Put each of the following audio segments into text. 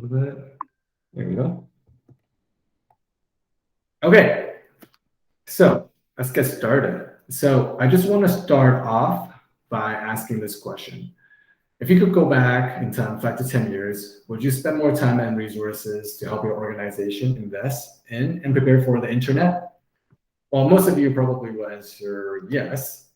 little bit. There we go. Okay, so let's get started. So I just want to start off by asking this question. If you could go back in time 5 to 10 years, would you spend more time and resources to help your organization invest in and prepare for the internet? Well, most of you probably will answer yes.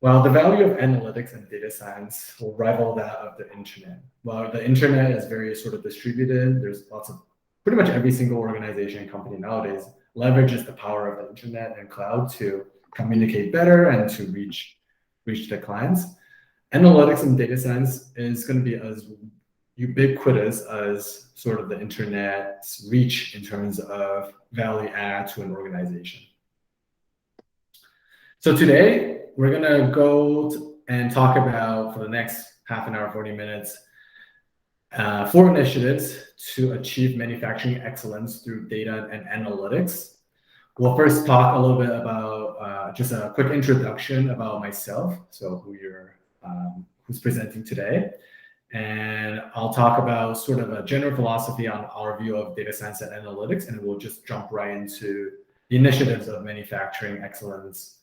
Well, the value of analytics and data science will rival that of the internet. Well, the internet is very sort of distributed. There's lots of pretty much every single organization and company nowadays leverages the power of the internet and cloud to communicate better and to reach the clients. Analytics and data science is going to be as ubiquitous as sort of the internet's reach in terms of value add to an organization. So today, we're going to go and talk about, for the next half an hour, 40 minutes, 4 initiatives to achieve manufacturing excellence through data and analytics. We'll first talk a little bit about just a quick introduction about myself, so who's presenting today. And I'll talk about sort of a general philosophy on our view of data science and analytics, and we'll just jump right into the initiatives of manufacturing excellence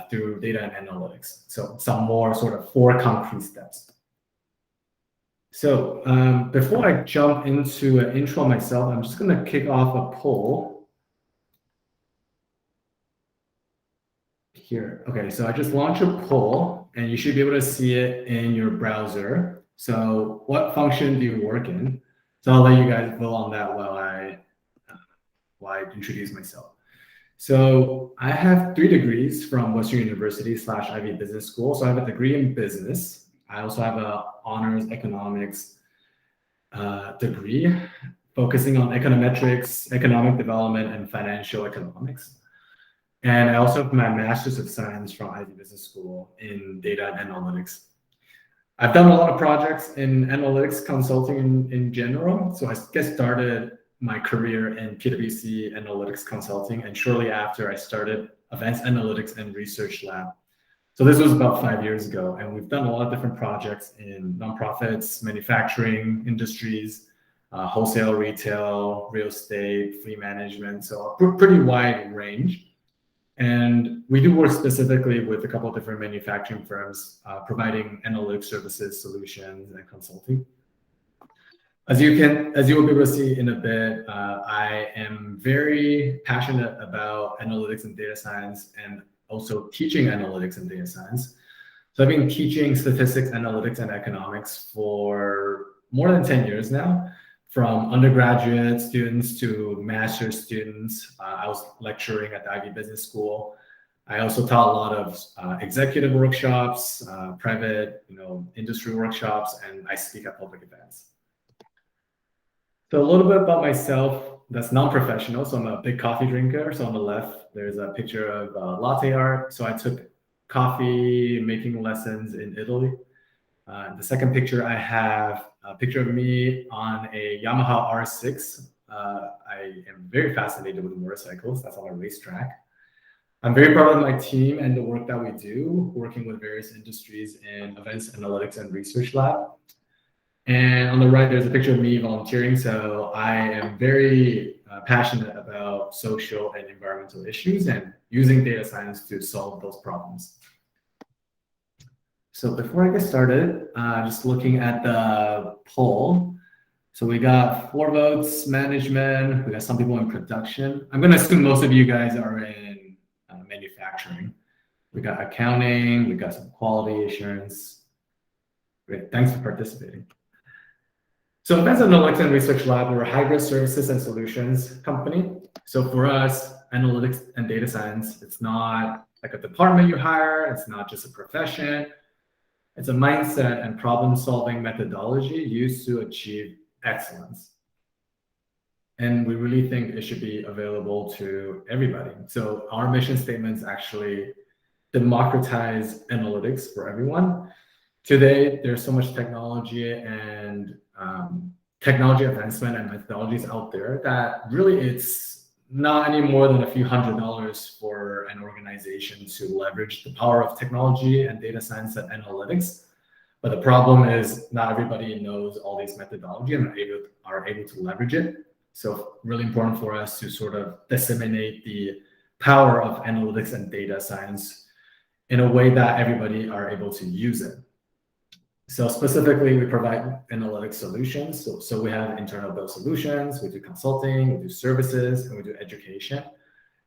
through data and analytics. So some more sort of 4 concrete steps. So before I jump into an intro myself, I'm just going to kick off a poll here. Okay, so I just launched a poll, and you should be able to see it in your browser. So what function do you work in? So I'll let you guys vote on that while I introduce myself. So I have 3 degrees from Western University / Ivy Business School. So I have a degree in business. I also have an honors economics degree focusing on econometrics, economic development, and financial economics. And I also have my master's of science from Ivy Business School in data and analytics. I've done a lot of projects in analytics consulting in general. So I get started my career in PwC analytics consulting, and shortly after I started Advanced Analytics and Research Lab. So this was about 5 years ago, and we've done a lot of different projects in nonprofits, manufacturing industries, wholesale, retail, real estate, fleet management, so a pretty wide range. And we do work specifically with a couple of different manufacturing firms providing analytics services, solutions, and consulting. As you will be able to see in a bit, I am very passionate about analytics and data science, and also teaching analytics and data science. So I've been teaching statistics, analytics, and economics for more than 10 years now, from undergraduate students to master's students. I was lecturing at the Ivy Business School. I also taught a lot of executive workshops, private, industry workshops, and I speak at public events. So a little bit about myself that's non-professional. So I'm a big coffee drinker. So on the left, there's a picture of latte art. So I took coffee making lessons in Italy. The second picture, I have a picture of me on a Yamaha R6. I am very fascinated with motorcycles. That's on a racetrack. I'm very proud of my team and the work that we do, working with various industries in Advanced Analytics and Research Lab. And on the right, there's a picture of me volunteering. So I am very passionate about social and environmental issues and using data science to solve those problems. So before I get started, just looking at the poll. So we got 4 votes, management. We got some people in production. I'm going to assume most of you guys are in manufacturing. We got accounting. We got some quality assurance. Great. Thanks for participating. So Advanced Analytics and Research Lab, we're a hybrid services and solutions company. So for us, analytics and data science, it's not like a department you hire. It's not just a profession. It's a mindset and problem-solving methodology used to achieve excellence. And we really think it should be available to everybody. So our mission statements actually democratize analytics for everyone. Today, there's so much technology and technology advancement and methodologies out there that really it's not any more than a few $100s for an organization to leverage the power of technology and data science and analytics But the problem is not everybody knows all these methodology and are able to leverage it. So really important for us to sort of disseminate the power of analytics and data science in a way that everybody are able to use it. So specifically, we provide analytics solutions. So we have internal built solutions, we do consulting, we do services, and we do education.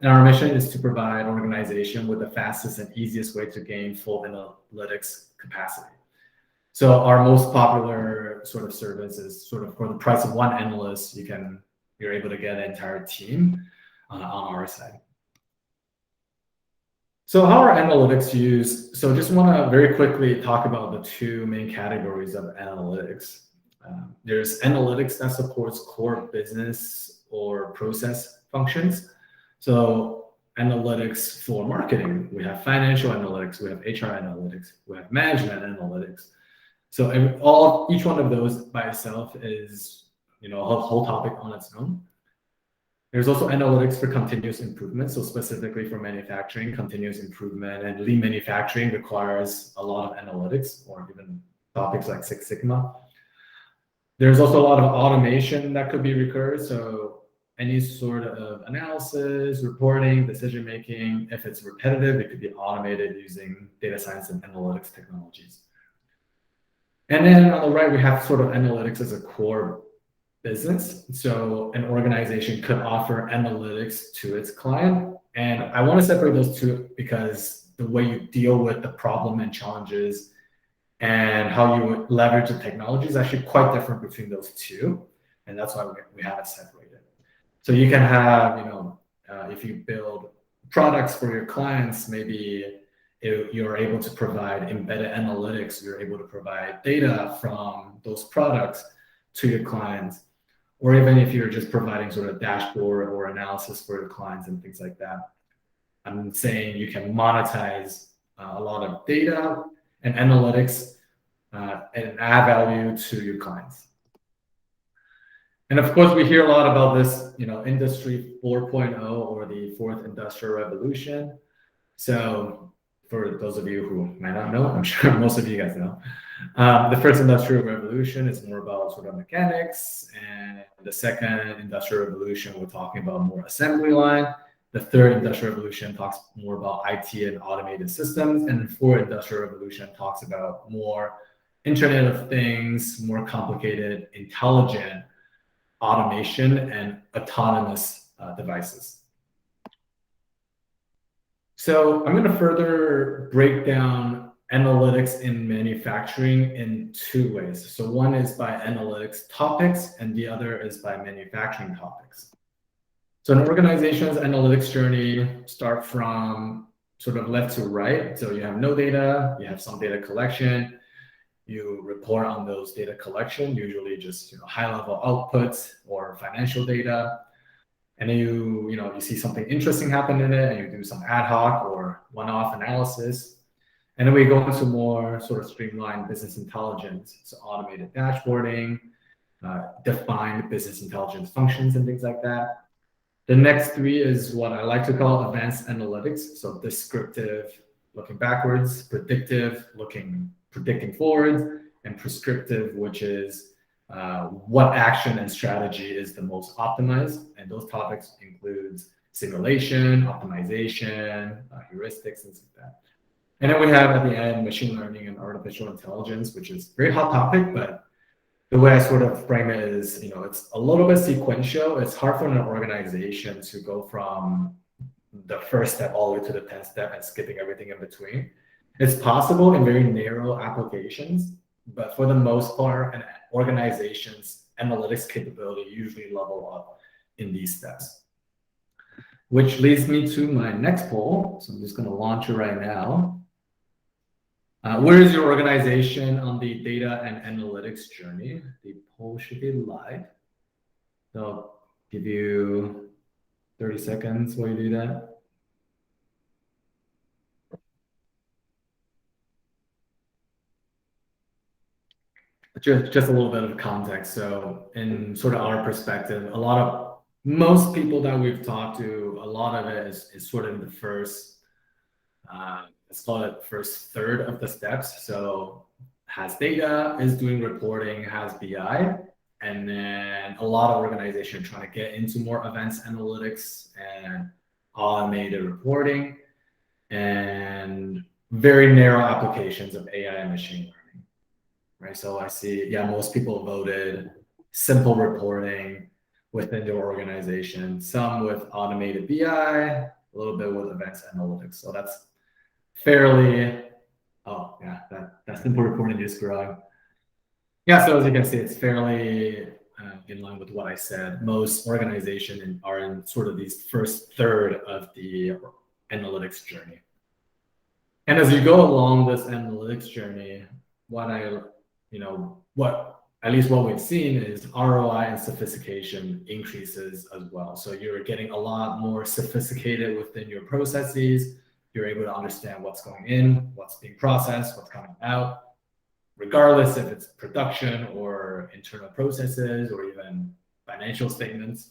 And our mission is to provide organization with the fastest and easiest way to gain full analytics capacity. So our most popular sort of service is sort of for the price of one analyst, you're able to get an entire team on our side. So how are analytics used? So just want to very quickly talk about the two main categories of analytics. There's analytics that supports core business or process functions. So analytics for marketing, we have financial analytics, we have HR analytics, we have management analytics. So each one of those by itself is a whole topic on its own. There's also analytics for continuous improvement. So specifically for manufacturing, continuous improvement and lean manufacturing requires a lot of analytics, or even topics like Six Sigma. There's also a lot of automation that could be recurred. So any sort of analysis, reporting, decision-making, if it's repetitive, it could be automated using data science and analytics technologies. And then on the right, we have sort of analytics as a core business. So an organization could offer analytics to its client. And I want to separate those two because the way you deal with the problem and challenges and how you would leverage the technology is actually quite different between those two. And that's why we have it separated. So you can have, if you build products for your clients, maybe you're able to provide embedded analytics, you're able to provide data from those products to your clients. Or even if you're just providing sort of dashboard or analysis for your clients and things like that. I'm saying you can monetize a lot of data and analytics and add value to your clients. And of course, we hear a lot about this, Industry 4.0 or the fourth industrial revolution. So for those of you who might not know, I'm sure most of you guys know. The first industrial revolution is more about sort of mechanics, and the second industrial revolution, we're talking about more assembly line. The third industrial revolution talks more about IT and automated systems, and the fourth industrial revolution talks about more Internet of Things, more complicated, intelligent automation and autonomous devices. So I'm going to further break down analytics in manufacturing in two ways. So one is by analytics topics, and the other is by manufacturing topics. So an organization's analytics journey start from sort of left to right. So you have no data, you have some data collection, you report on those data collection, usually just high-level outputs or financial data. And then you see something interesting happen in it, and you do some ad hoc or one-off analysis. And then we go into more sort of streamlined business intelligence, so automated dashboarding, defined business intelligence functions and things like that. The next three is what I like to call advanced analytics. So descriptive, looking backwards, predictive, predicting forwards, and prescriptive, which is what action and strategy is the most optimized. And those topics include simulation, optimization, heuristics, and stuff like that. And then we have at the end machine learning and artificial intelligence, which is a very hot topic, but the way I sort of frame it is, it's a little bit sequential. It's hard for an organization to go from the first step all the way to the 10th step and skipping everything in between. It's possible in very narrow applications, but for the most part, an organization's analytics capability usually level up in these steps. Which leads me to my next poll. So I'm just going to launch it right now. Where is your organization on the data and analytics journey? The poll should be live. So I'll give you 30 seconds while you do that. Just a little bit of context. So in sort of our perspective, most people that we've talked to, a lot of it is sort of in the first, let's call it first third of the steps. So has data, is doing reporting, has BI, and then a lot of organizations trying to get into more advanced analytics and automated reporting and very narrow applications of AI and machine learning, right? So I see, yeah, most people voted simple reporting within their organization, some with automated BI, a little bit with advanced analytics. So that's fairly, oh yeah, that simple reporting is growing. Yeah, so as you can see, it's fairly in line with what I said. Most organizations are in sort of these first third of the analytics journey. And as you go along this analytics journey, what at least what we've seen is ROI and sophistication increases as well. So you're getting a lot more sophisticated within your processes. You're able to understand what's going in, what's being processed, what's coming out, regardless if it's production or internal processes or even financial statements.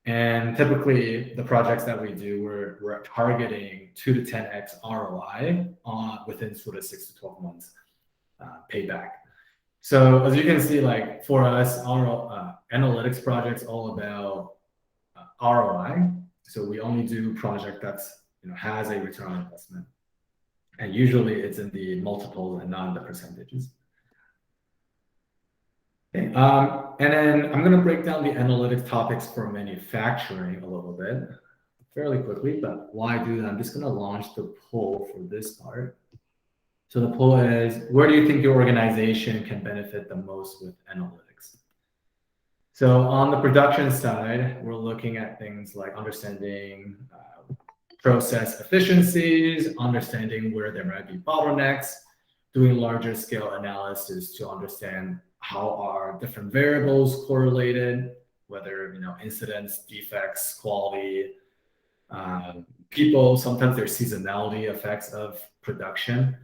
And typically, the projects that we do, we're targeting 2 to 10x ROI within sort of 6 to 12 months payback. So as you can see, like for us, our analytics projects all about ROI. So we only do project that's has a return on investment, and usually it's in the multiples and not in the percentages. Okay. And then I'm going to break down the analytics topics for manufacturing a little bit fairly quickly, but while I do that, I'm just going to launch the poll for this part. So the poll is, where do you think your organization can benefit the most with analytics? So on the production side, we're looking at things like understanding process efficiencies, understanding where there might be bottlenecks, doing larger scale analysis to understand how are different variables correlated, whether incidents, defects, quality, people. Sometimes there's seasonality effects of production.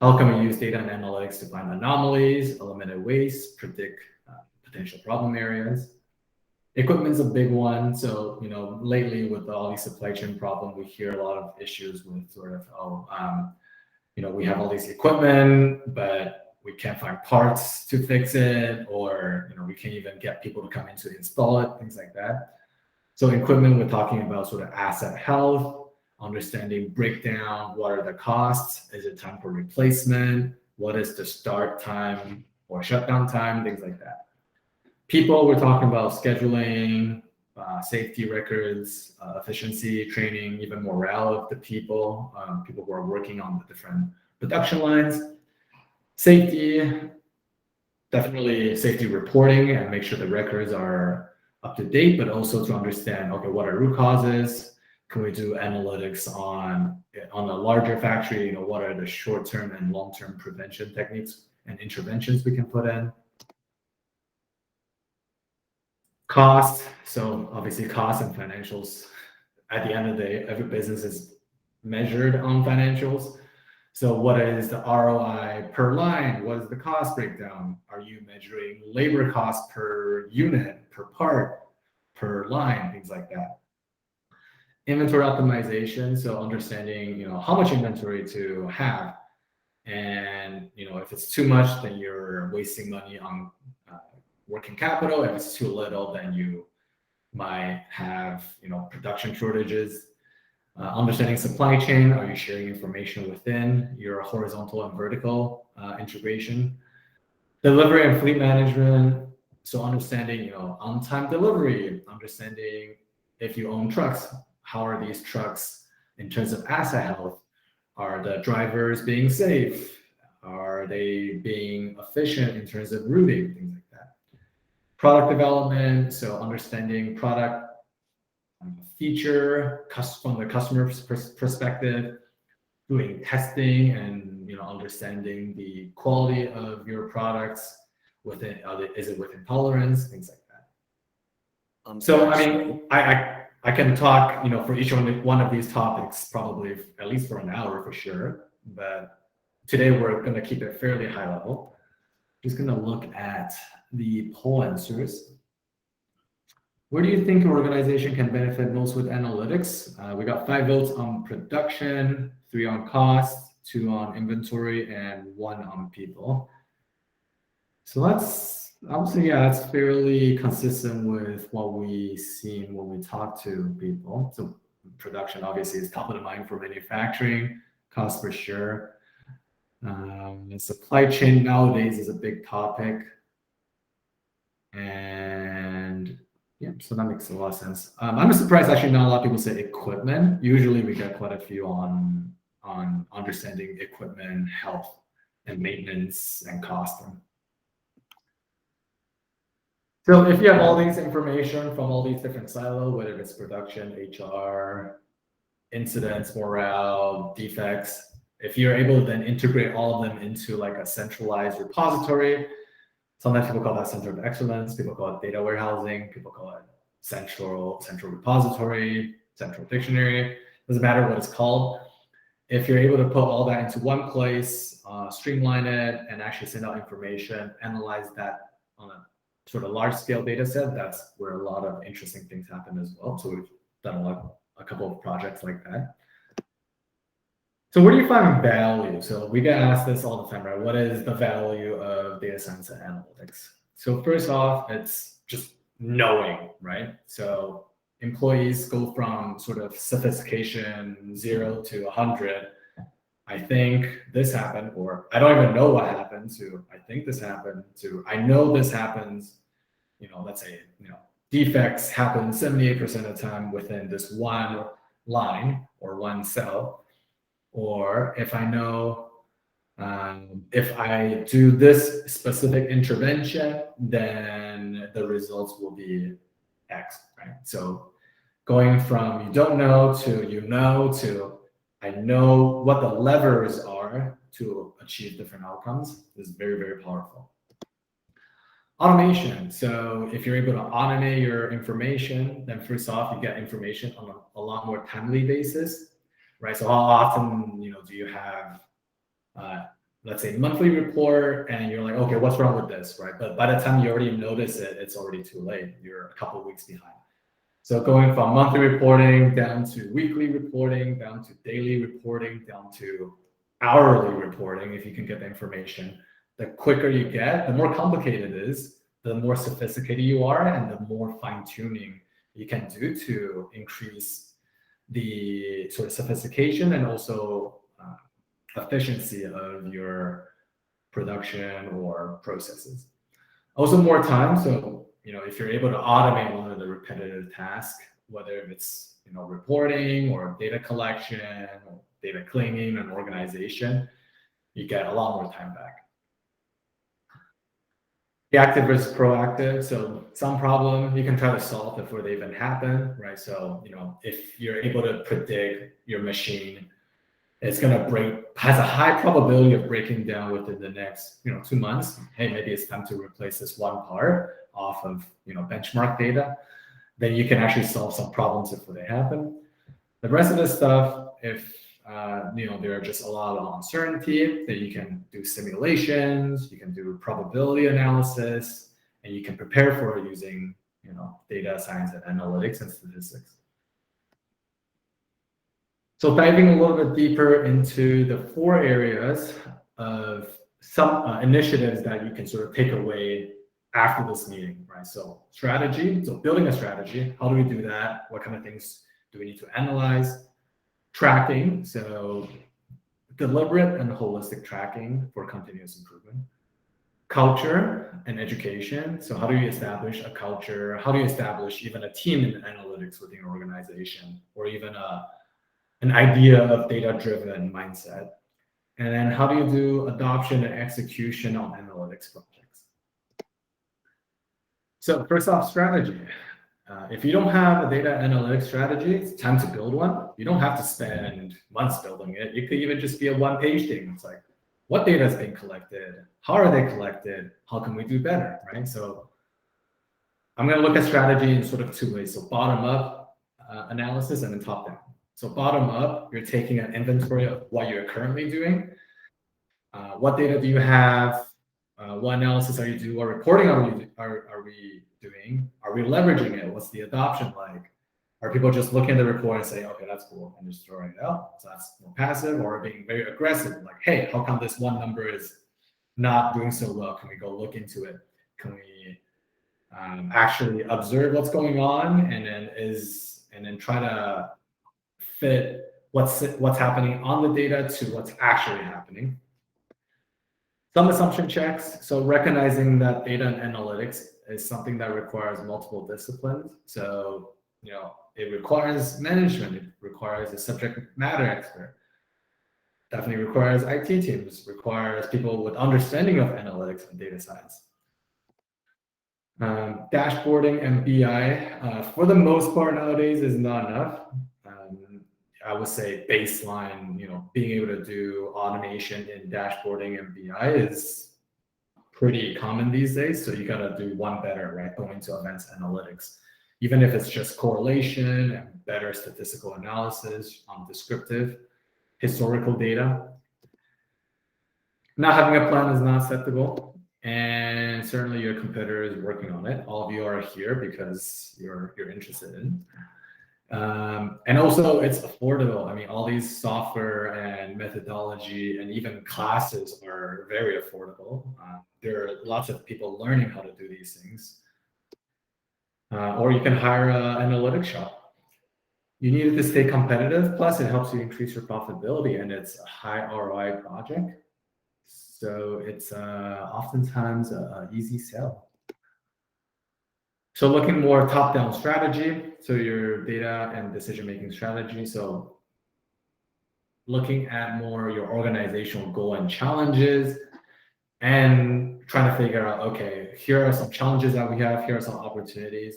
How can we use data and analytics to find anomalies, eliminate waste, predict potential problem areas? Equipment's a big one. So, lately with all these supply chain problems, we hear a lot of issues with sort of, we have all these equipment, but we can't find parts to fix it, or, we can't even get people to come in to install it, things like that. So equipment, we're talking about sort of asset health, understanding breakdown, what are the costs, is it time for replacement, what is the start time or shutdown time, things like that. People, we're talking about scheduling, safety records, efficiency, training, even morale of the people who are working on the different production lines. Safety, definitely safety reporting and make sure the records are up to date, but also to understand, okay, what are root causes? Can we do analytics on a larger factory? What are the short-term and long-term prevention techniques and interventions we can put in? Cost. So obviously cost and financials, at the end of the day, every business is measured on financials. So what is the ROI per line? What is the cost breakdown? Are you measuring labor cost per unit, per part, per line, things like that? Inventory optimization. So understanding, how much inventory to have. And, if it's too much, then you're wasting money on working capital. If it's too little, then you might have, production shortages. Understanding supply chain. Are you sharing information within your horizontal and vertical integration? Delivery and fleet management. So understanding, on-time delivery, understanding if you own trucks, how are these trucks in terms of asset health? Are the drivers being safe? Are they being efficient in terms of routing, things like that? Product development, so understanding product feature from the customer's perspective, doing testing and understanding the quality of your products within, is it within tolerance, things like that. So I mean, I can talk for each one of these topics probably at least for an hour for sure, but today we're going to keep it fairly high level. Just going to look at the poll answers. Where do you think an organization can benefit most with analytics? We got 5 votes on production, 3 on cost, 2 on inventory, and 1 on people. So that's obviously, yeah, that's fairly consistent with what we seen when we talk to people. So production obviously is top of the mind for manufacturing, cost for sure. Supply chain nowadays is a big topic. And yeah, so that makes a lot of sense. I'm surprised actually not a lot of people say equipment. Usually we get quite a few on understanding equipment, health, and maintenance and costing. So if you have all these information from all these different silos, whether it's production, HR, incidents, morale, defects, if you're able to then integrate all of them into like a centralized repository, sometimes people call that center of excellence, people call it data warehousing, people call it central repository, central dictionary, doesn't matter what it's called. If you're able to put all that into one place, streamline it, and actually send out information, analyze that on a sort of large scale data set, that's where a lot of interesting things happen as well. So we've done a couple of projects like that. So where do you find value? So we get asked this all the time, right? What is the value of data science and analytics? So first off, it's just knowing, right? So employees go from sort of sophistication 0 to 100. I think this happened, or I don't even know what happened, to I think this happened, to I know this happens. Let's say, defects happen 78% of the time within this one line or one cell. Or if I know, if I do this specific intervention, then the results will be X, right? So going from you don't know to you know to I know what the levers are to achieve different outcomes is very, very powerful. Automation. So if you're able to automate your information, then first off, you get information on a lot more timely basis, right? So how often, do you have, let's say, monthly report, and you're like, okay, what's wrong with this, right? But by the time you already notice it, it's already too late. You're a couple of weeks behind. So going from monthly reporting down to weekly reporting, down to daily reporting, down to hourly reporting, if you can get the information, the quicker you get, the more complicated it is, the more sophisticated you are, and the more fine-tuning you can do to increase the sort of sophistication and also efficiency of your production or processes. Also more time. So, if you're able to automate one of the repetitive tasks, whether it's, reporting or data collection or data cleaning and organization, you get a lot more time back. Reactive versus proactive. So some problem you can try to solve before they even happen, right? So, if you're able to predict your machine, it's going to has a high probability of breaking down within the next, 2 months. Hey, maybe it's time to replace this one part off of, benchmark data. Then you can actually solve some problems before they happen. The rest of the stuff, if there are just a lot of uncertainty, then you can do simulations, you can do probability analysis, and you can prepare for it using, data science and analytics and statistics. So diving a little bit deeper into the 4 areas of some initiatives that you can sort of take away after this meeting, right? So strategy, so building a strategy, how do we do that? What kind of things do we need to analyze? Tracking, so deliberate and holistic tracking for continuous improvement. Culture and education, so how do you establish a culture? How do you establish even a team in analytics within your organization, or even an idea of data-driven mindset? And then how do you do adoption and execution on analytics projects? So first off, strategy. If you don't have a data analytics strategy, it's time to build one. You don't have to spend months building it. It could even just be a one-page thing. It's like, what data is being collected? How are they collected? How can we do better, right? So I'm going to look at strategy in sort of 2 ways. So bottom-up analysis and then top-down. So bottom up, you're taking an inventory of what you're currently doing. What data do you have? What analysis are you doing? What reporting are we doing? Are we leveraging it? What's the adoption like? Are people just looking at the report and saying, okay, that's cool, and just throwing it out? So that's more passive, or being very aggressive, like, hey, how come this one number is not doing so well? Can we go look into it? Can we actually observe what's going on, and then try to fit what's happening on the data to what's actually happening. Some assumption checks. So recognizing that data and analytics is something that requires multiple disciplines. So, it requires management, it requires a subject matter expert, definitely requires IT teams, requires people with understanding of analytics and data science. Dashboarding and BI, for the most part nowadays, is not enough. I would say baseline, being able to do automation in dashboarding and BI is pretty common these days. So you got to do one better, right? Going to advanced analytics, even if it's just correlation and better statistical analysis on descriptive historical data. Not having a plan is not acceptable. And certainly your competitor is working on it. All of you are here because you're interested in. And also it's affordable. I mean, all these software and methodology and even classes are very affordable. There are lots of people learning how to do these things. Or you can hire an analytics shop. You need it to stay competitive. Plus it helps you increase your profitability, and it's a high ROI project. So it's oftentimes an easy sell. So looking more top-down strategy, so your data and decision-making strategy. So looking at more your organizational goal and challenges, and trying to figure out, okay, here are some challenges that we have, here are some opportunities.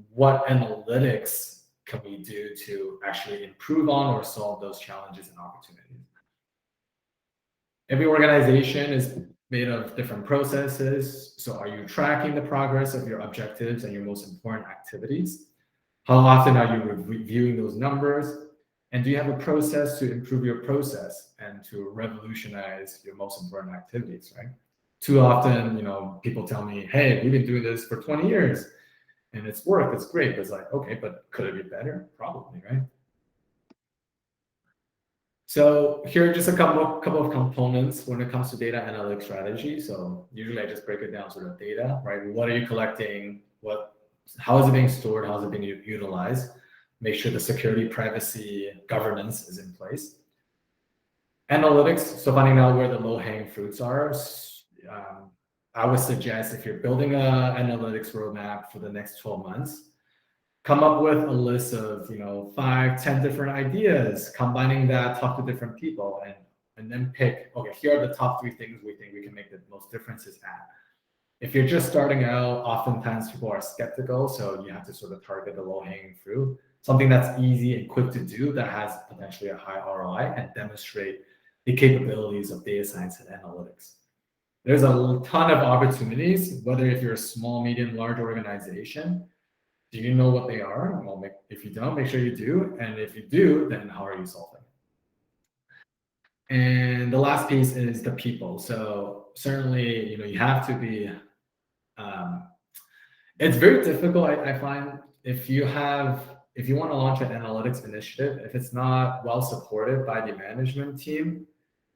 What analytics can we do to actually improve on or solve those challenges and opportunities? Every organization is made of different processes. So are you tracking the progress of your objectives and your most important activities? How often are you reviewing those numbers? And do you have a process to improve your process and to revolutionize your most important activities, right? Too often, people tell me, hey, we've been doing this for 20 years and it's worked, it's great. But it's like, okay, but could it be better? Probably, right? So here are just a couple of components when it comes to data analytics strategy. So usually I just break it down sort of data, right? What are you collecting? How is it being stored? How is it being utilized? Make sure the security, privacy, governance is in place. Analytics, so finding out where the low-hanging fruits are. I would suggest if you're building an analytics roadmap for the next 12 months, come up with a list of 5-10 different ideas, combining that, talk to different people, and then pick, okay, here are the top 3 things we think we can make the most differences at. If you're just starting out, oftentimes people are skeptical, so you have to sort of target the low-hanging fruit, something that's easy and quick to do that has potentially a high ROI and demonstrate the capabilities of data science and analytics. There's a ton of opportunities, whether if you're a small, medium, large organization. Do you know what they are? Well, if you don't, make sure you do. And if you do, then how are you solving? And the last piece is the people. So certainly, you have to be, it's very difficult, I find, if you want to launch an analytics initiative, if it's not well supported by the management team,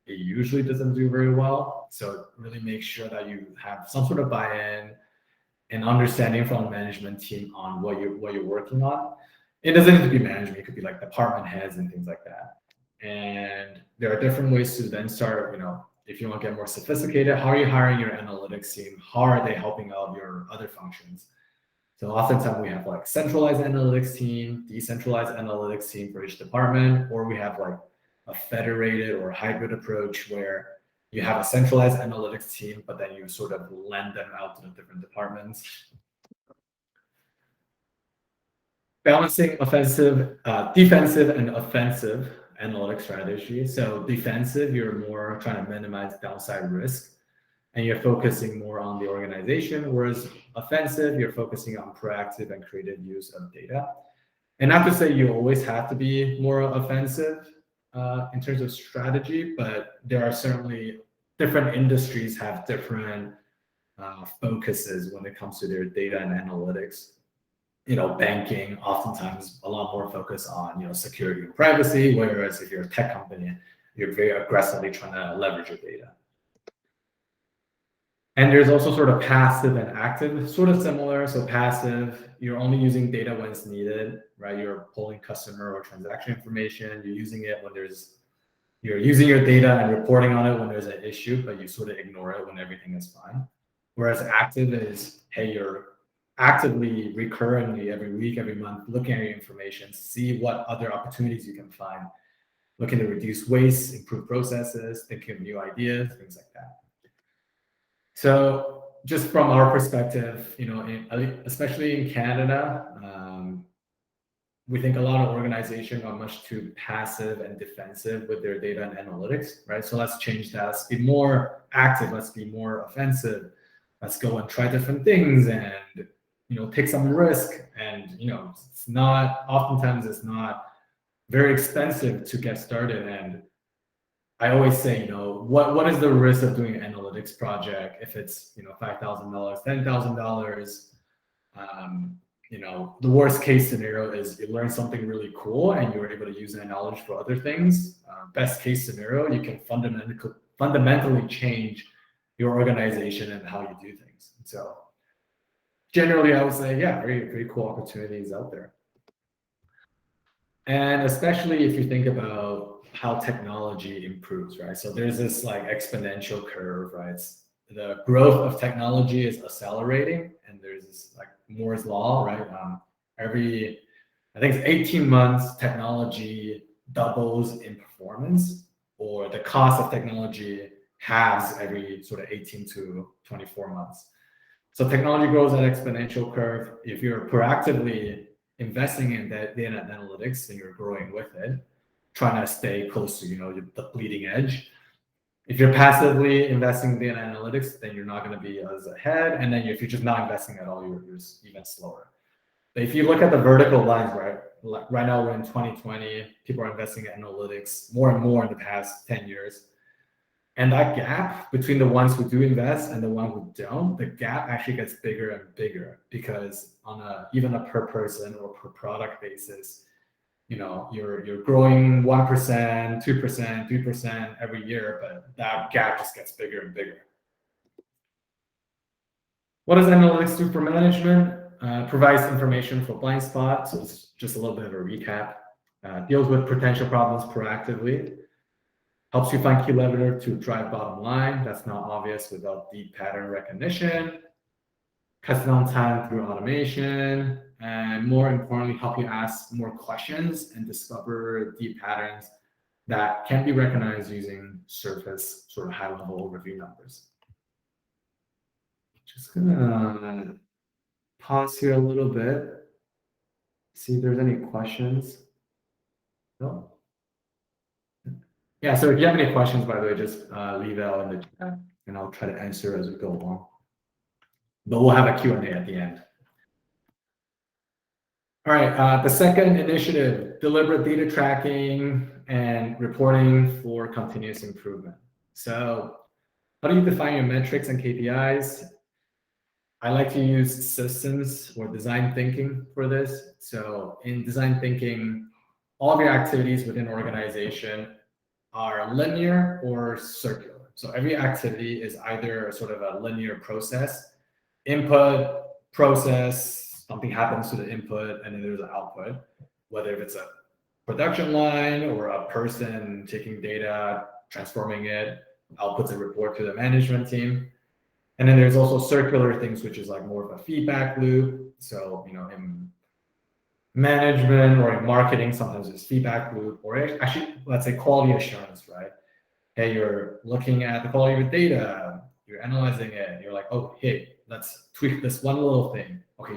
it usually doesn't do very well. So really make sure that you have some sort of buy-in and understanding from the management team on what you're working on. It doesn't need to be management, it could be like department heads and things like that. And there are different ways to then start, if you want to get more sophisticated, how are you hiring your analytics team? How are they helping out your other functions? So oftentimes we have like centralized analytics team, decentralized analytics team for each department, or we have like a federated or hybrid approach where you have a centralized analytics team, but then you sort of lend them out to the different departments. Balancing defensive and offensive analytics strategy. So defensive, you're more trying to minimize downside risk, and you're focusing more on the organization, whereas offensive, you're focusing on proactive and creative use of data. And not to say you always have to be more offensive in terms of strategy, but there are certainly different industries have different focuses when it comes to their data and analytics. banking, oftentimes a lot more focus on, security and privacy. Whereas if you're a tech company, you're very aggressively trying to leverage your data. And there's also sort of passive and active, sort of similar. So passive, you're only using data when it's needed, right? You're pulling customer or transaction information. You're using it when you're using your data and reporting on it when there's an issue, but you sort of ignore it when everything is fine. Whereas active is, hey, you're actively, recurrently, every week, every month, looking at your information, see what other opportunities you can find, looking to reduce waste, improve processes, thinking of new ideas, things like that. So just from our perspective, especially in Canada, we think a lot of organizations are much too passive and defensive with their data and analytics, right? So let's change that. Let's be more active. Let's be more offensive. Let's go and try different things and, take some risk. And, oftentimes it's not very expensive to get started. And I always say, what is the risk of doing an analytics project if it's, $5,000, $10,000? The worst case scenario is you learn something really cool and you're able to use that knowledge for other things. Best case scenario, you can fundamentally change your organization and how you do things. So generally, I would say, yeah, very, very cool opportunities out there. And especially if you think about how technology improves, right? So there's this like exponential curve, right? The growth of technology is accelerating, and there's this like Moore's law, right? I think it's 18 months, technology doubles in performance, or the cost of technology halves every sort of 18 to 24 months. So technology grows at exponential curve. If you're proactively investing in that data and analytics and you're growing with it, trying to stay close to the bleeding edge. If you're passively investing in data analytics, then you're not going to be as ahead. And then if you're just not investing at all, you're even slower. But if you look at the vertical lines, right now we're in 2020, people are investing in analytics more and more in the past 10 years. And that gap between the ones who do invest and the ones who don't, the gap actually gets bigger and bigger, because on even a per person or per product basis, you're growing 1%, 2%, 3% every year, but that gap just gets bigger and bigger. What does analytics do for management? Provides information for blind spots. So it's just a little bit of a recap. Deals with potential problems proactively. Helps you find key leverage to drive bottom line. That's not obvious without deep pattern recognition. Cuts down time through automation. And more importantly, help you ask more questions and discover deep patterns that can be recognized using surface sort of high-level overview numbers. Just gonna pause here a little bit, see if there's any questions. No. Yeah, so if you have any questions, by the way, just leave it out in the chat, and I'll try to answer as we go along. But we'll have a Q&A at the end. All right, the second initiative, deliberate data tracking and reporting for continuous improvement. So how do you define your metrics and KPIs? I like to use systems or design thinking for this. So in design thinking, all of your activities within an organization are linear or circular. So every activity is either sort of a linear process, input, process, something happens to the input, and then there's an output, whether it's a production line or a person taking data, transforming it, outputs a report to the management team. And then there's also circular things, which is like more of a feedback loop. So, in management or in marketing, sometimes it's feedback loop, or actually, let's say quality assurance, right? Hey, you're looking at the quality of your data, you're analyzing it, and you're like, oh, hey, let's tweak this one little thing. Okay,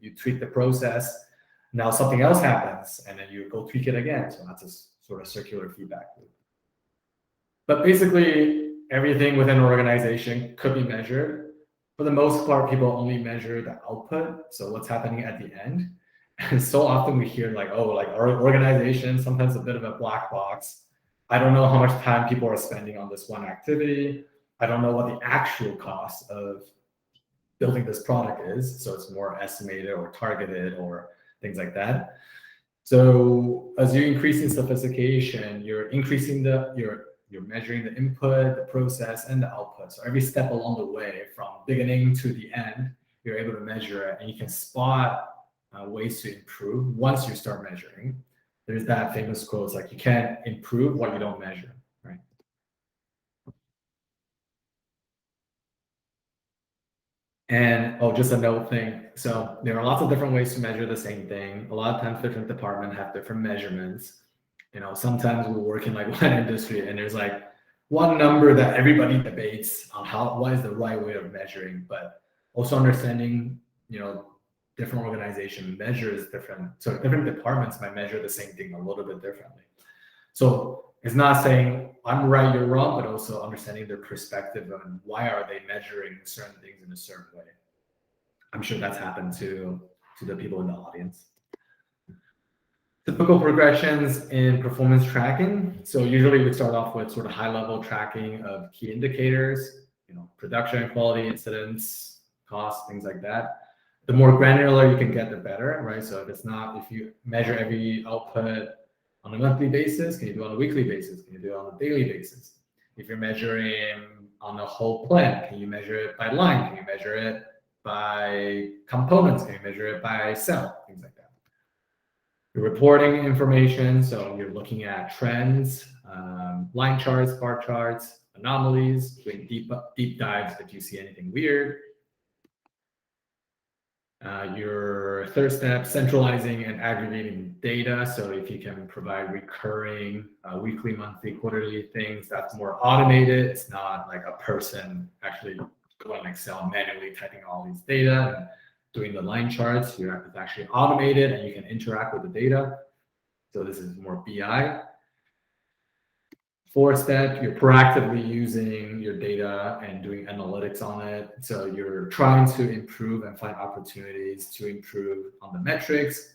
you tweak the process. Now something else happens, and then you go tweak it again. So that's a sort of circular feedback loop. But basically, everything within an organization could be measured. For the most part, people only measure the output, so what's happening at the end. And so often we hear like, oh, like our organization, sometimes a bit of a black box. I don't know how much time people are spending on this one activity. I don't know what the actual cost of building this product is. So it's more estimated or targeted or things like that. So as you increase in sophistication, you're increasing you're measuring the input, the process, and the output. So every step along the way, from beginning to the end, you're able to measure it, and you can spot ways to improve once you start measuring. There's that famous quote, it's like you can't improve what you don't measure, right? And just a note thing. So there are lots of different ways to measure the same thing. A lot of times different departments have different measurements. Sometimes we work in like one industry and there's like one number that everybody debates on what is the right way of measuring, but also understanding, different organization measures different. So different departments might measure the same thing a little bit differently. So it's not saying I'm right, you're wrong, but also understanding their perspective on why are they measuring certain things in a certain way. I'm sure that's happened to the people in the audience. Typical progressions in performance tracking. So usually we start off with sort of high-level tracking of key indicators, production, quality, incidents, costs, things like that. The more granular you can get, the better, right? So if you measure every output on a monthly basis, can you do it on a weekly basis? Can you do it on a daily basis? If you're measuring on a whole plant, can you measure it by line? Can you measure it by components? Can you measure it by cell? Things like that. You're reporting information, so you're looking at trends, line charts, bar charts, anomalies, doing deep dives if you see anything weird. Your third step, centralizing and aggregating data. So if you can provide recurring weekly, monthly, quarterly things, that's more automated. It's not like a person actually going on Excel manually typing all these data and doing the line charts. It's actually automated and you can interact with the data. So this is more BI. Fourth step, you're proactively using your data and doing analytics on it. So you're trying to improve and find opportunities to improve on the metrics.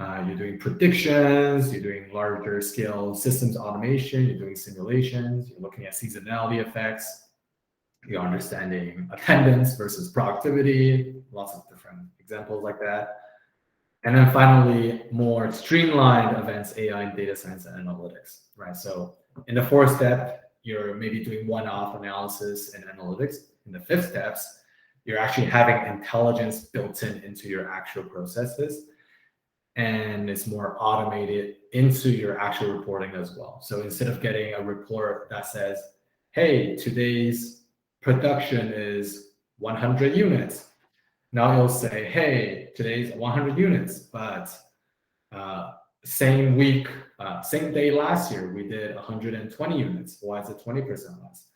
You're doing predictions, you're doing larger scale systems automation, you're doing simulations, you're looking at seasonality effects, you're understanding attendance versus productivity, lots of different examples like that. And then finally, more streamlined events, AI, data science, and analytics, right? So in the fourth step, you're maybe doing one-off analysis and analytics. In the fifth steps, you're actually having intelligence built into your actual processes. And it's more automated into your actual reporting as well. So instead of getting a report that says, hey, today's production is 100 units. Now it'll say, hey, today's 100 units, but same week, same day last year, we did 120 units. Why is it 20% less?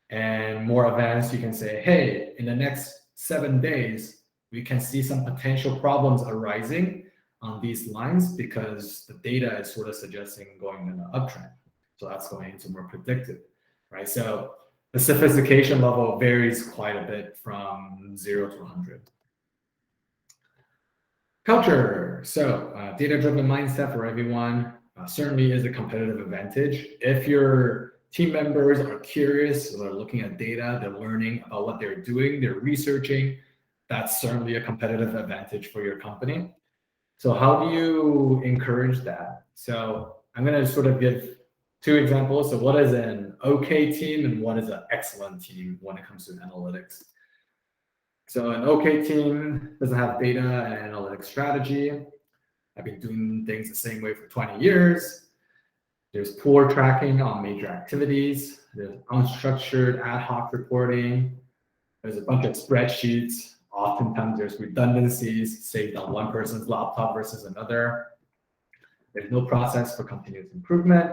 And more advanced, you can say, hey, in the next 7 days, we can see some potential problems arising on these lines because the data is sort of suggesting going in an uptrend. So that's going into more predictive, right? So the sophistication level varies quite a bit from 0 to 100. Culture. So data-driven mindset for everyone certainly is a competitive advantage. If your team members are curious, they're looking at data, they're learning about what they're doing, they're researching, that's certainly a competitive advantage for your company. So how do you encourage that? So I'm going to sort of give 2 examples. So what is an okay team and what is an excellent team when it comes to analytics? So an okay team doesn't have data and analytics strategy. I've been doing things the same way for 20 years. There's poor tracking on major activities. There's unstructured ad hoc reporting. There's a bunch of spreadsheets. Oftentimes there's redundancies saved on one person's laptop versus another. There's no process for continuous improvement.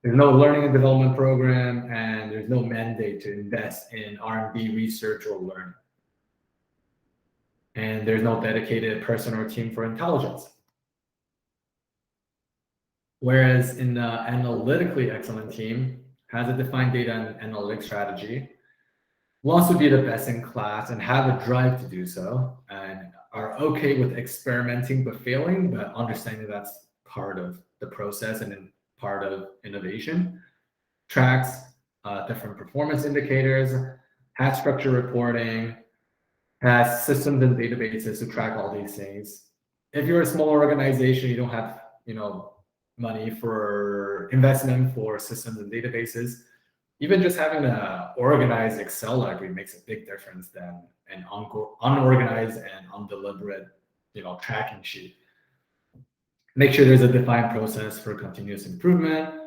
There's no learning and development program, and there's no mandate to invest in R&D research or learning. And there's no dedicated person or team for intelligence. Whereas in the analytically excellent team has a defined data and analytics strategy, wants to be the best in class and have a drive to do so, and are okay with experimenting but failing, but understanding that's part of the process and part of innovation, tracks different performance indicators, has structured reporting, has systems and databases to track all these things. If you're a small organization, you don't have, money for investment for systems and databases. Even just having a organized Excel library makes a big difference than an unorganized and undeliberate, tracking sheet. Make sure there's a defined process for continuous improvement.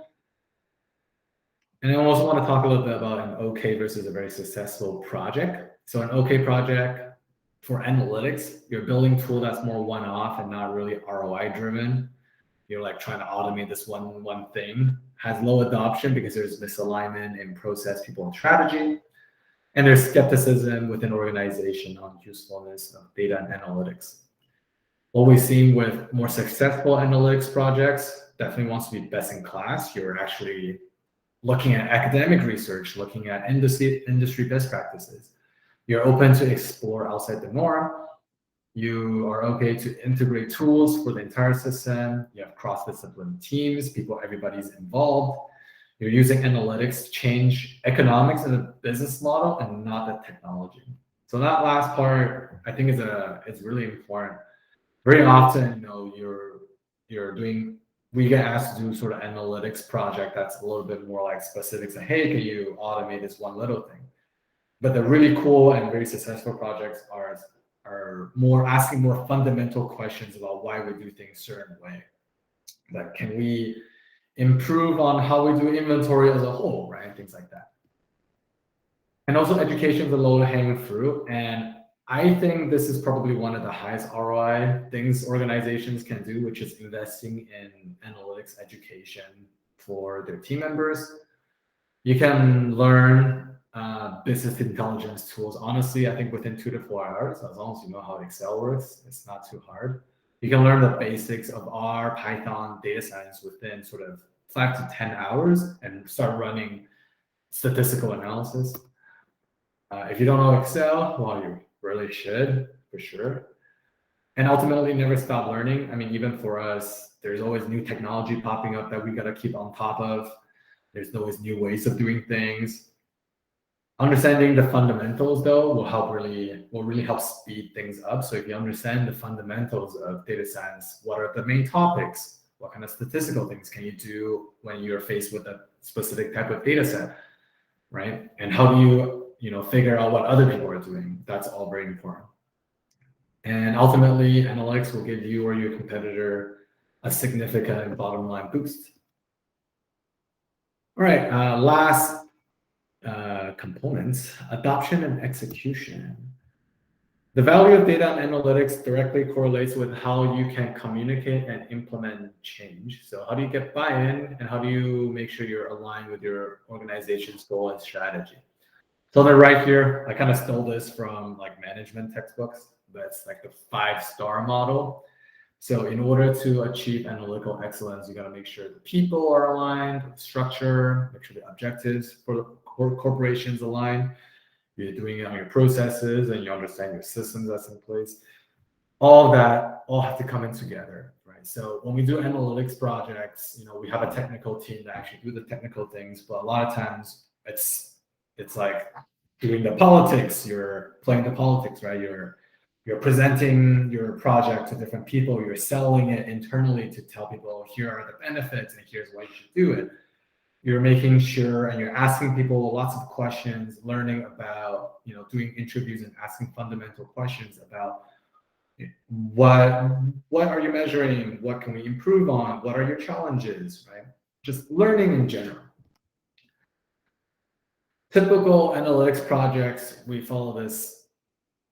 And I also want to talk a little bit about an okay versus a very successful project. So an okay project for analytics, you're building a tool that's more one-off and not really ROI driven. You're like trying to automate this one thing, has low adoption because there's misalignment in process, people, and strategy. And there's skepticism within organization on usefulness of data and analytics. What we've seen with more successful analytics projects definitely wants to be best in class. You're actually looking at academic research, looking at industry best practices. You're open to explore outside the norm. You are okay to integrate tools for the entire system. You have cross-discipline teams, everybody's involved. You're using analytics to change economics and the business model and not the technology. So that last part, I think is really important. Very often, we get asked to do sort of analytics project that's a little bit more like specifics, like, hey, can you automate this one little thing? But the really cool and very successful projects are more asking more fundamental questions about why we do things a certain way. Like, can we improve on how we do inventory as a whole, right? Things like that. And also education is a low-hanging fruit. And I think this is probably one of the highest ROI things organizations can do, which is investing in analytics education for their team members. You can learn business intelligence tools. Honestly, I think within 2 to 4 hours, as long as you know how Excel works, it's not too hard. You can learn the basics of R, Python, data science within sort of 5 to 10 hours and start running statistical analysis. If you don't know Excel, well, you really should, for sure. And ultimately, never stop learning. I mean, even for us, there's always new technology popping up that we got to keep on top of. There's always new ways of doing things. Understanding the fundamentals, though, will really help speed things up. So if you understand the fundamentals of data science, what are the main topics? What kind of statistical things can you do when you're faced with a specific type of data set, right? And how do you figure out what other people are doing? That's all very important. And ultimately, analytics will give you or your competitor a significant bottom line boost. All right, last components, adoption and execution. The value of data and analytics directly correlates with how you can communicate and implement change. So how do you get buy-in and how do you make sure you're aligned with your organization's goal and strategy? So they're right here. I kind of stole this from like management textbooks. That's like the 5-star model. So in order to achieve analytical excellence, you got to make sure the people are aligned, the structure, make sure the objectives for the corporations align. You're doing it on your processes and you understand your systems that's in place. All of that have to come in together, right? So when we do analytics projects, we have a technical team that actually do the technical things, but a lot of times it's like doing the politics. You're playing the politics, right? You're presenting your project to different people. You're selling it internally to tell people, here are the benefits and here's why you should do it. You're making sure and you're asking people lots of questions, learning about, doing interviews and asking fundamental questions about what are you measuring? What can we improve on? What are your challenges, right? Just learning in general. Typical analytics projects, we follow this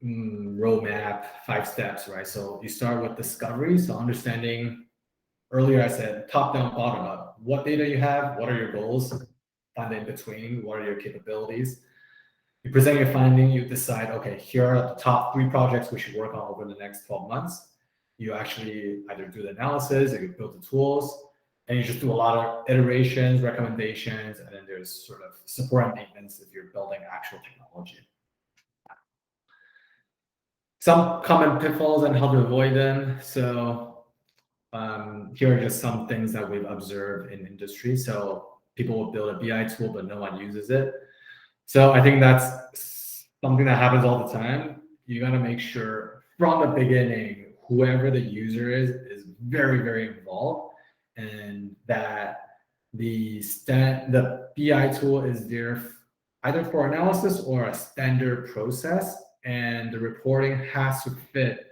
roadmap, 5 steps, right? So you start with discovery, so understanding. Earlier I said top down, bottom up. What data you have, what are your goals? Find the in between, what are your capabilities? You present your finding, you decide, okay, here are the top 3 projects we should work on over the next 12 months. You actually either do the analysis or you build the tools, and you just do a lot of iterations, recommendations, and then there's sort of support and maintenance if you're building actual technology. Some common pitfalls and how to avoid them. So here are just some things that we've observed in industry. So people will build a BI tool, but no one uses it. So I think that's something that happens all the time. you got to make sure from the beginning, whoever the user is very, very involved, and that the BI tool is there either for analysis or a standard process, and the reporting has to fit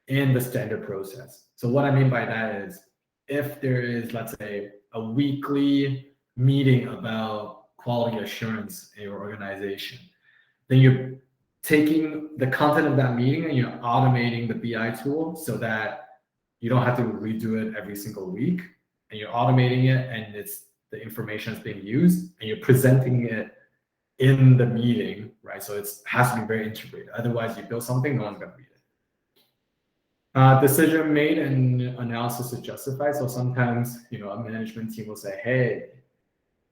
in the standard process. So what I mean by that is if there is, let's say, a weekly meeting about quality assurance in your organization, then you're taking the content of that meeting and you're automating the BI tool so that you don't have to redo it every single week, and you're automating it, and it's the information is being used, and you're presenting it in the meeting, right? So it has to be very integrated. Otherwise, you build something, no one's going to read it. Decision made and analysis is justified. So sometimes, a management team will say, "Hey,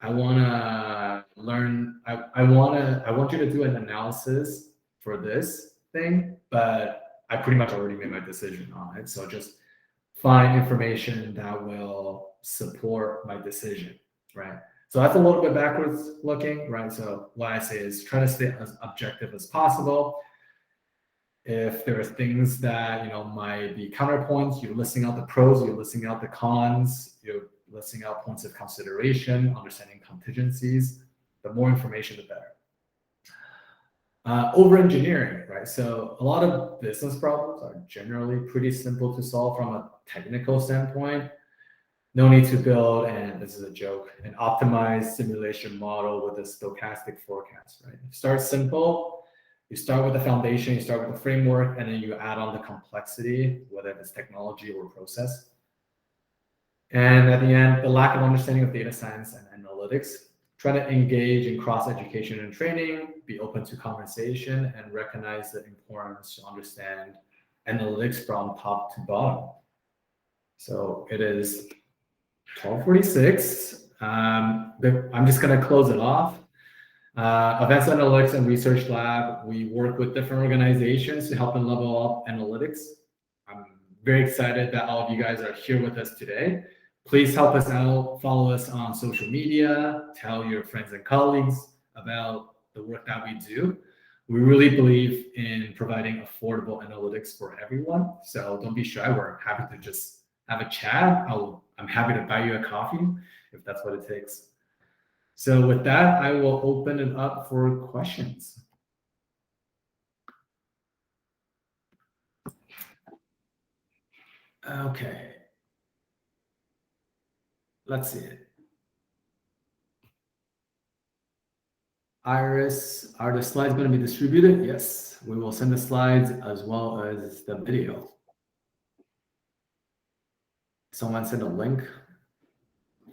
I want to learn. I want you to do an analysis for this thing, but I pretty much already made my decision on it. So just find information that will support my decision, right?" So that's a little bit backwards looking, right? So what I say is try to stay as objective as possible. If there are things that might be counterpoints, you're listing out the pros, you're listing out the cons, you're listing out points of consideration, understanding contingencies. The more information, the better. Over engineering, right? So a lot of business problems are generally pretty simple to solve from a technical standpoint. No need to build, and this is a joke, an optimized simulation model with a stochastic forecast, right? Start simple. You start with the foundation, you start with the framework, and then you add on the complexity, whether it's technology or process. And at the end, the lack of understanding of data science and analytics. Try to engage in cross-education and training, be open to conversation, and recognize the importance to understand analytics from top to bottom. So it is 12:46. I'm just going to close it off. Advanced Analytics and Research Lab, we work with different organizations to help them level up analytics. I'm very excited that all of you guys are here with us today. Please help us out. Follow us on social media. Tell your friends and colleagues about the work that we do. We really believe in providing affordable analytics for everyone. So don't be shy. We're happy to just have a chat. I'm happy to buy you a coffee if that's what it takes. So with that, I will open it up for questions. Okay. Let's see it. Iris, are the slides going to be distributed? Yes, we will send the slides as well as the video. Someone send a link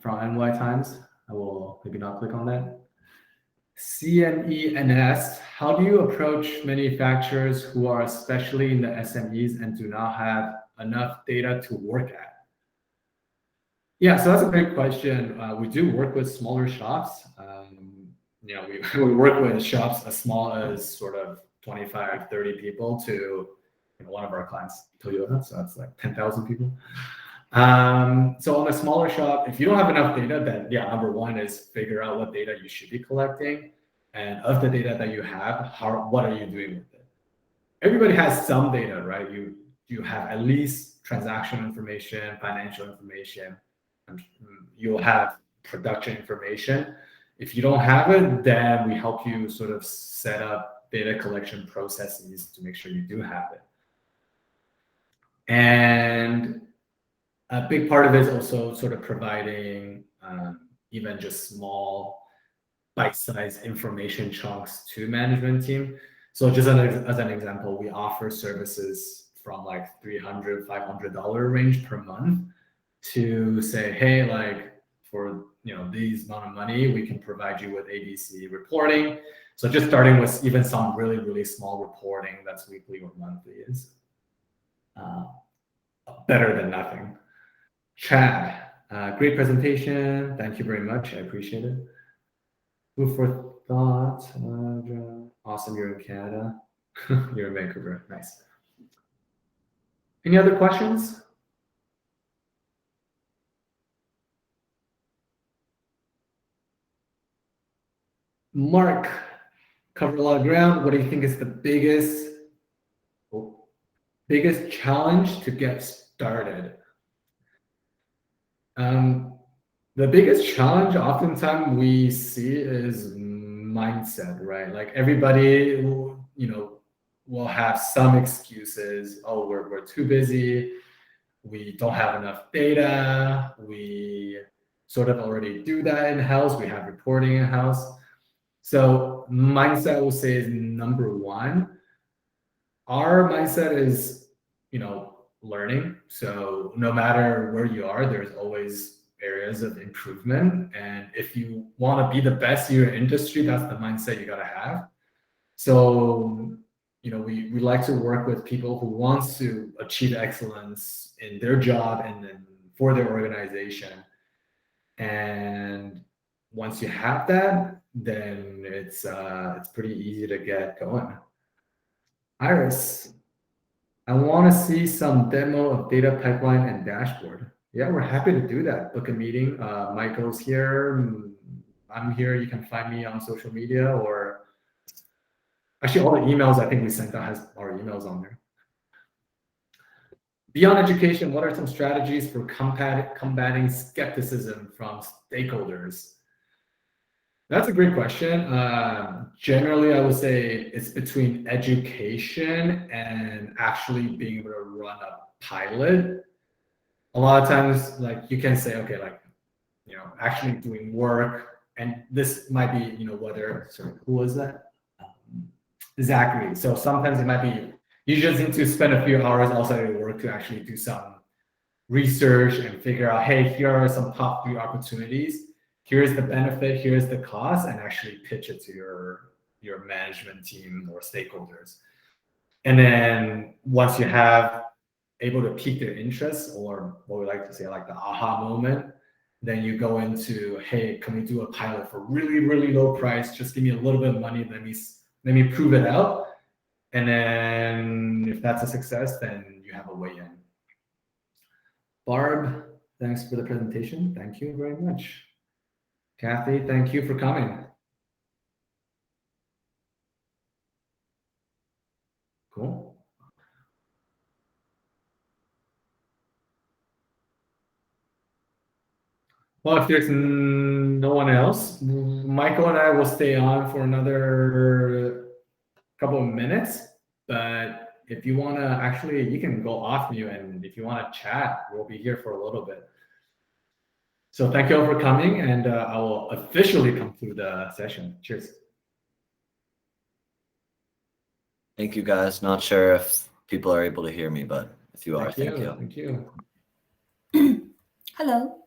from NY Times. I will maybe not click on that. CNENS, how do you approach manufacturers who are especially in the SMEs and do not have enough data to work at? Yeah, so that's a great question. We do work with smaller shops. We work with shops as small as sort of 25, 30 people to one of our clients, Toyota. So that's like 10,000 people. So on a smaller shop, if you don't have enough data, then yeah, number one is figure out what data you should be collecting. And of the data that you have, what are you doing with it? Everybody has some data, right? You have at least transaction information, financial information, and you'll have production information. If you don't have it, then we help you sort of set up data collection processes to make sure you do have it. And a big part of it is also sort of providing even just small bite-sized information chunks to management team. So just as an example, we offer services from like $300, $500 range per month to say, hey, like for these amount of money, we can provide you with ABC reporting. So just starting with even some really, really small reporting that's weekly or monthly is better than nothing. Chad, great presentation. Thank you very much. I appreciate it. Food for thought. Awesome. You're in Canada. You're in Vancouver. Nice. Any other questions? Mark, covered a lot of ground. What do you think is the biggest Biggest challenge to get started. The biggest challenge oftentimes we see is mindset, right? Like everybody, will have some excuses. Oh, we're too busy. We don't have enough data. We sort of already do that in house. We have reporting in house. So mindset, I will say, is number one. Our mindset is, learning. So no matter where you are, there's always areas of improvement. And if you want to be the best in your industry, that's the mindset you got to have. So, we like to work with people who wants to achieve excellence in their job and then for their organization. And once you have that, then it's pretty easy to get going. Iris, I want to see some demo of data pipeline and dashboard. Yeah, we're happy to do that. Book a meeting. Michael's here. I'm here. You can find me on social media, or actually all the emails I think we sent out has our emails on there. Beyond education, what are some strategies for combating skepticism from stakeholders? That's a great question. Generally, I would say it's between education and actually being able to run a pilot. A lot of times, like you can say, okay, like, actually doing work, and this might be, whether, sorry, who was that? Zachary. So sometimes it might be, you just need to spend a few hours outside of your work to actually do some research and figure out, hey, here are some top 3 opportunities. Here's the benefit, here's the cost, and actually pitch it to your management team or stakeholders. And then once you have able to pique their interest, or what we like to say, like the aha moment, then you go into, hey, can we do a pilot for really, really low price? Just give me a little bit of money. Let me prove it out. And then if that's a success, then you have a way in. Barb, thanks for the presentation. Thank you very much. Kathy, thank you for coming. Cool. Well, if there's no one else, Michael and I will stay on for another couple of minutes. But if you want to, actually, you can go off mute, and if you want to chat, we'll be here for a little bit. So thank you all for coming, and I will officially conclude the session. Cheers. Thank you, guys. Not sure if people are able to hear me, but if you are, thank you. Thank you. Hello.